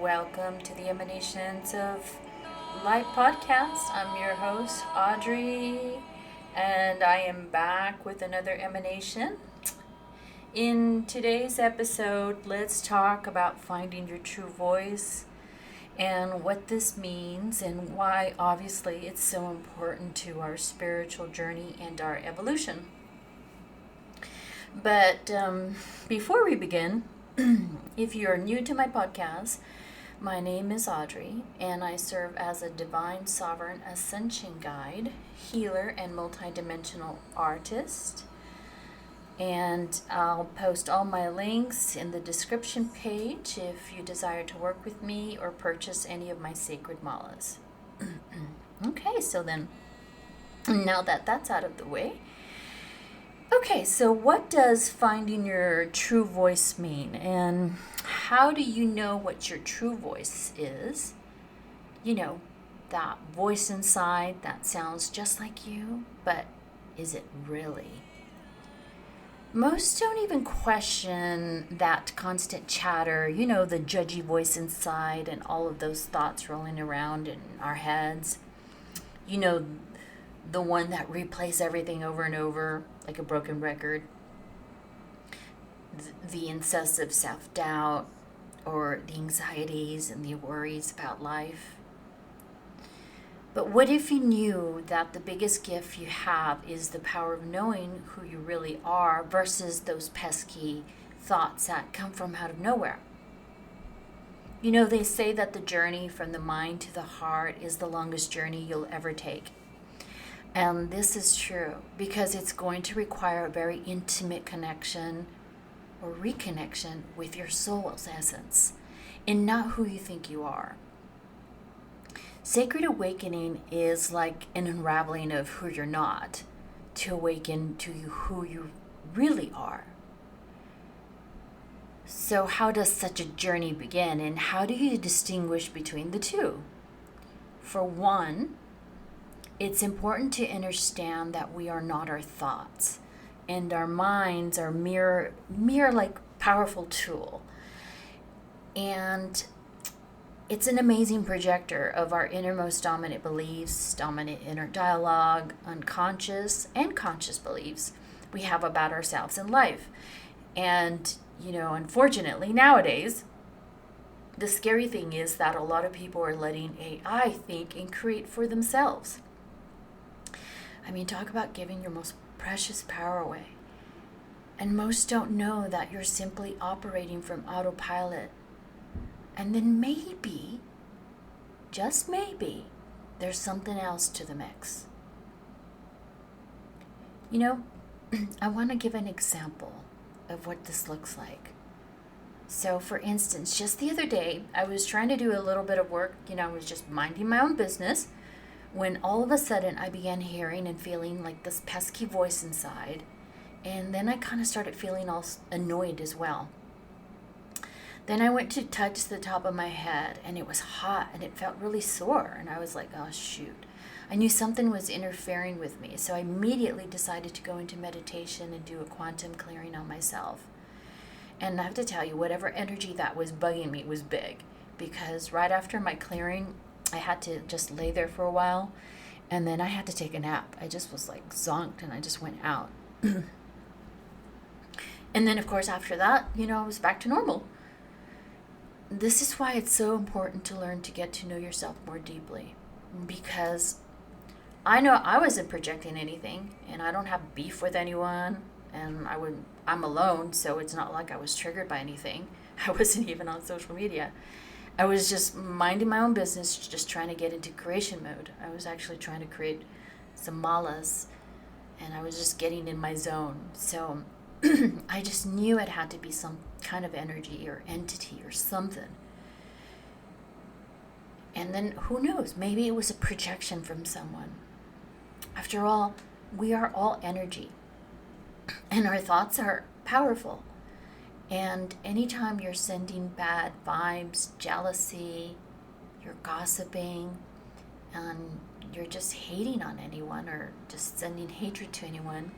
welcome to the Emanations of Light podcast. I'm your host, Audrey, and I am back with another emanation. In today's episode, let's talk about finding your true voice and what this means and why, obviously, it's so important to our spiritual journey and our evolution. But before we begin, if you're new to my podcast, my name is Audrey, and I serve as a Divine Sovereign Ascension guide, healer, and multidimensional artist. And I'll post all my links in the description page if you desire to work with me or purchase any of my sacred malas. Okay, so then, now that that's out of the way, okay, so what does finding your true voice mean? And how do you know what your true voice is? You know, that voice inside that sounds just like you, but is it really? Most don't even question that constant chatter, you know, the judgy voice inside and all of those thoughts rolling around in our heads. You know, the one that replays everything over and over like a broken record. The incessant self-doubt or the anxieties and the worries about life. But what if you knew that the biggest gift you have is the power of knowing who you really are versus those pesky thoughts that come from out of nowhere? You know, they say that the journey from the mind to the heart is the longest journey you'll ever take. And this is true because it's going to require a very intimate connection or reconnection with your soul's essence and not who you think you are. Sacred awakening is like an unraveling of who you're not to awaken to who you really are. So how does such a journey begin, and how do you distinguish between the two? For one, it's important to understand that we are not our thoughts, and our minds are mere like powerful tool. And it's an amazing projector of our innermost dominant beliefs, dominant inner dialogue, unconscious and conscious beliefs we have about ourselves and life. And, you know, unfortunately nowadays, the scary thing is that a lot of people are letting AI think and create for themselves. I mean, talk about giving your most precious power away. And most don't know that you're simply operating from autopilot. And then maybe, just maybe, there's something else to the mix. You know, I want to give an example of what this looks like. So, for instance, just the other day, I was trying to do a little bit of work. You know, I was just minding my own business when all of a sudden I began hearing and feeling like this pesky voice inside. And then I kind of started feeling all annoyed as well. Then I went to touch the top of my head, and it was hot, and it felt really sore. And I was like, oh, shoot. I knew something was interfering with me, so I immediately decided to go into meditation and do a quantum clearing on myself. And I have to tell you, whatever energy that was bugging me was big, because right after my clearing, I had to just lay there for a while, and then I had to take a nap. I just was like zonked, and I just went out. And then, of course, after that, you know, I was back to normal. This is why it's so important to learn to get to know yourself more deeply, because I know I wasn't projecting anything, and I don't have beef with anyone, and I'm alone, so it's not like I was triggered by anything. I wasn't even on social media. I was just minding my own business, just trying to get into creation mode. I was actually trying to create some malas, and I was just getting in my zone. So I just knew it had to be some kind of energy or entity or something. And then who knows, maybe it was a projection from someone. After all, we are all energy, and our thoughts are powerful. And anytime you're sending bad vibes, jealousy, you're gossiping, and you're just hating on anyone or just sending hatred to anyone,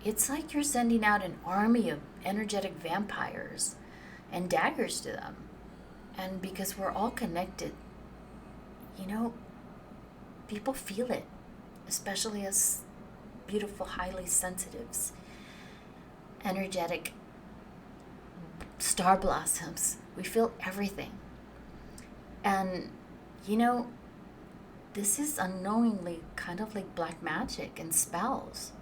it's like you're sending out an army of energetic vampires and daggers to them. And because we're all connected, you know, people feel it, especially as beautiful, highly sensitives, energetic star blossoms. We feel everything. And, you know, this is unknowingly kind of like black magic and spells.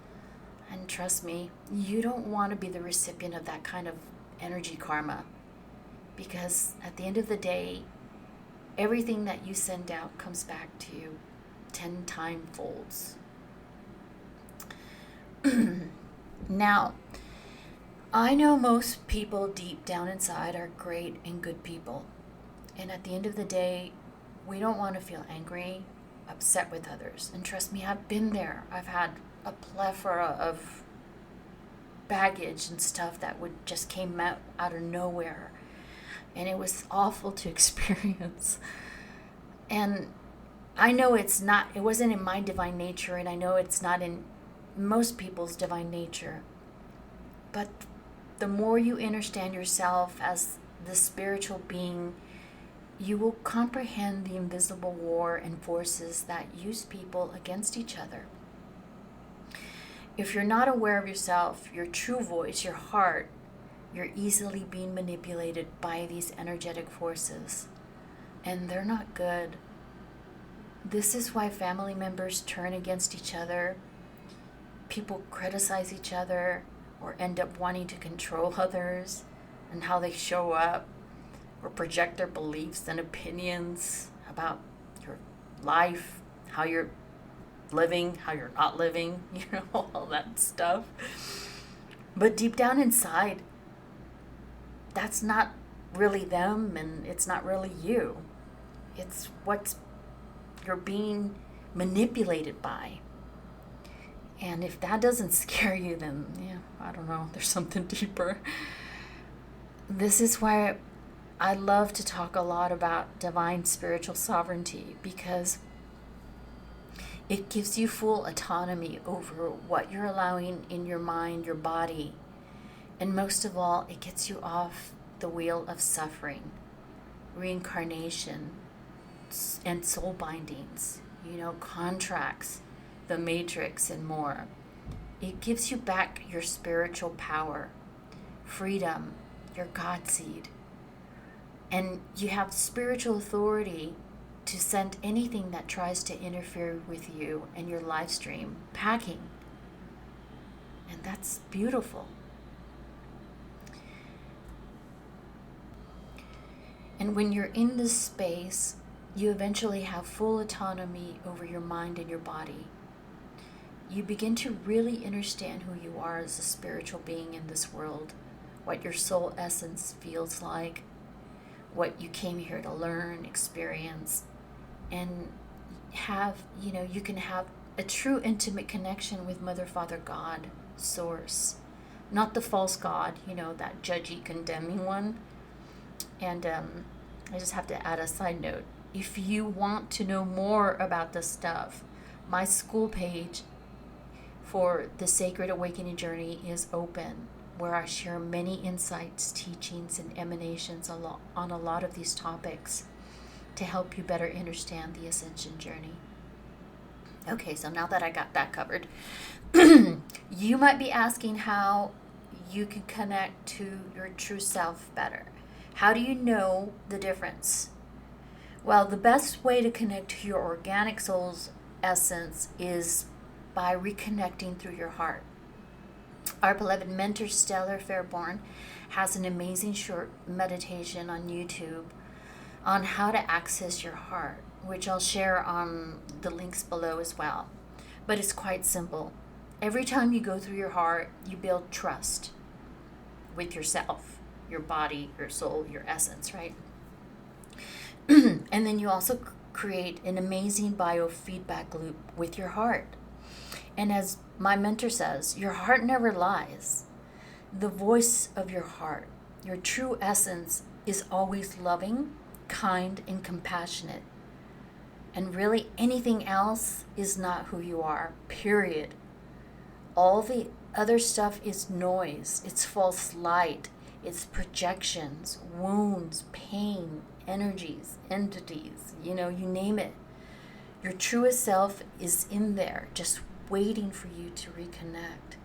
And trust me, you don't want to be the recipient of that kind of energy karma. Because at the end of the day, everything that you send out comes back to you 10 times folds. Now, I know most people deep down inside are great and good people. And at the end of the day, we don't want to feel angry, upset with others. And trust me, I've been there. I've had a plethora of baggage and stuff that would just came out of nowhere. And it was awful to experience. And I know it wasn't in my divine nature, and I know it's not in most people's divine nature. But the more you understand yourself as the spiritual being, you will comprehend the invisible war and forces that use people against each other. If you're not aware of yourself, your true voice, your heart, you're easily being manipulated by these energetic forces. And they're not good. This is why family members turn against each other. People criticize each other or end up wanting to control others and how they show up or project their beliefs and opinions about your life, how you're living, how you're not living, all that stuff. But deep down inside, that's not really them, and it's not really you. It's what you're being manipulated by. And if that doesn't scare you, then I don't know, there's something deeper. This is why I love to talk a lot about divine spiritual sovereignty, because it gives you full autonomy over what you're allowing in your mind, your body. And most of all, it gets you off the wheel of suffering, reincarnation, and soul bindings, contracts, the matrix, and more. It gives you back your spiritual power, freedom, your God seed. And you have spiritual authority to send anything that tries to interfere with you and your live stream packing. And that's beautiful. And when you're in this space, you eventually have full autonomy over your mind and your body. You begin to really understand who you are as a spiritual being in this world, what your soul essence feels like, what you came here to learn, experience, and have, you can have a true intimate connection with Mother, Father, God, Source. Not the false God, that judgy, condemning one. And I just have to add a side note. If you want to know more about this stuff, my Skool page for the Sacred Awakening Journey is open, where I share many insights, teachings, and emanations on a lot of these topics to help you better understand the Ascension journey. Okay, so now that I got that covered, you might be asking how you can connect to your true self better. How do you know the difference? Well, the best way to connect to your organic soul's essence is by reconnecting through your heart. Our beloved mentor, Stellar Fairborn, has an amazing short meditation on YouTube on how to access your heart, which I'll share on the links below as well. But it's quite simple. Every time you go through your heart, you build trust with yourself, your body, your soul, your essence, right? And then you also create an amazing biofeedback loop with your heart. And as my mentor says, your heart never lies. The voice of your heart, your true essence, is always loving, kind, and compassionate. And really anything else is not who you are, period. All the other stuff is noise, it's false light, it's projections, wounds, pain, energies, entities, you name it. Your truest self is in there, just waiting for you to reconnect.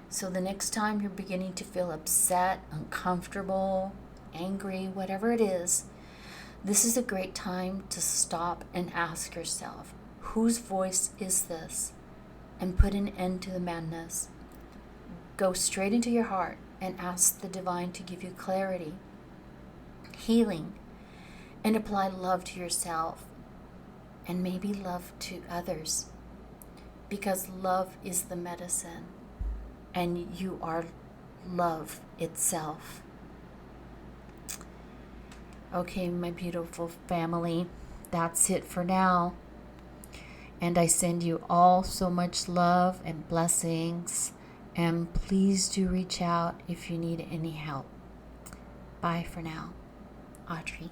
So the next time you're beginning to feel upset, uncomfortable, angry, whatever it is, this is a great time to stop and ask yourself, whose voice is this? And put an end to the madness. Go straight into your heart and ask the divine to give you clarity, healing, and apply love to yourself and maybe love to others, because love is the medicine and you are love itself. Okay, my beautiful family, that's it for now. And I send you all so much love and blessings. And please do reach out if you need any help. Bye for now. Audrey.